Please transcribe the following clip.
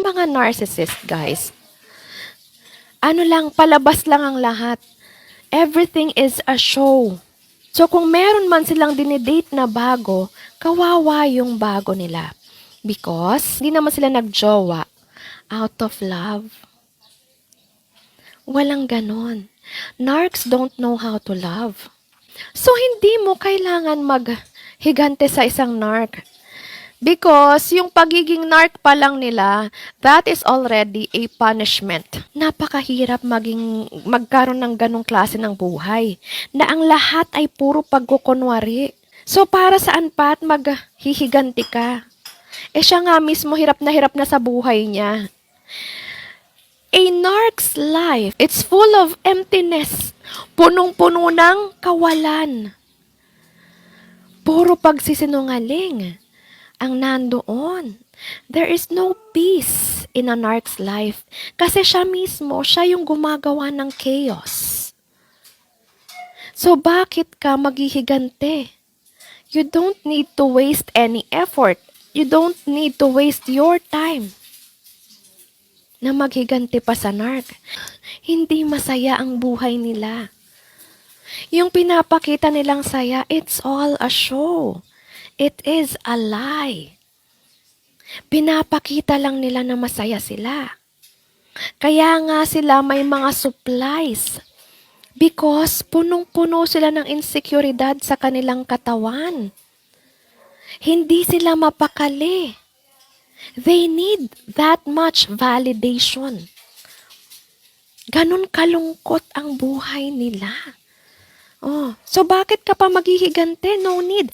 Yung mga narcissist, guys, ano lang, palabas lang ang lahat. Everything is a show. So kung meron man silang dinidate na bago, kawawa yung bago nila. Because hindi naman sila nagjowa out of love. Walang ganon. Narcs don't know how to love. So hindi mo kailangan maghigante sa isang narc. Because yung pagiging narc pa lang nila, that is already a punishment. Napakahirap magkaroon ng ganong klase ng buhay. Na ang lahat ay puro pagkukunwari. So para saan pa at maghihiganti ka? Siya nga mismo hirap na sa buhay niya. A narc's life, it's full of emptiness. Punong-puno ng kawalan. Puro pagsisinungaling ang nandoon. There is no peace in a narc's life. Kasi siya mismo, siya yung gumagawa ng chaos. So bakit ka maghihigante? You don't need to waste any effort. You don't need to waste your time na maghigante pa sa narc. Hindi masaya ang buhay nila. Yung pinapakita nilang saya, it's all a show. It is a lie. Pinapakita lang nila na masaya sila. Kaya nga sila may mga supplies. Because punong-puno sila ng insekuridad sa kanilang katawan. Hindi sila mapakali. They need that much validation. Ganon kalungkot ang buhay nila. Oh, so bakit ka pa maghihigante? No need.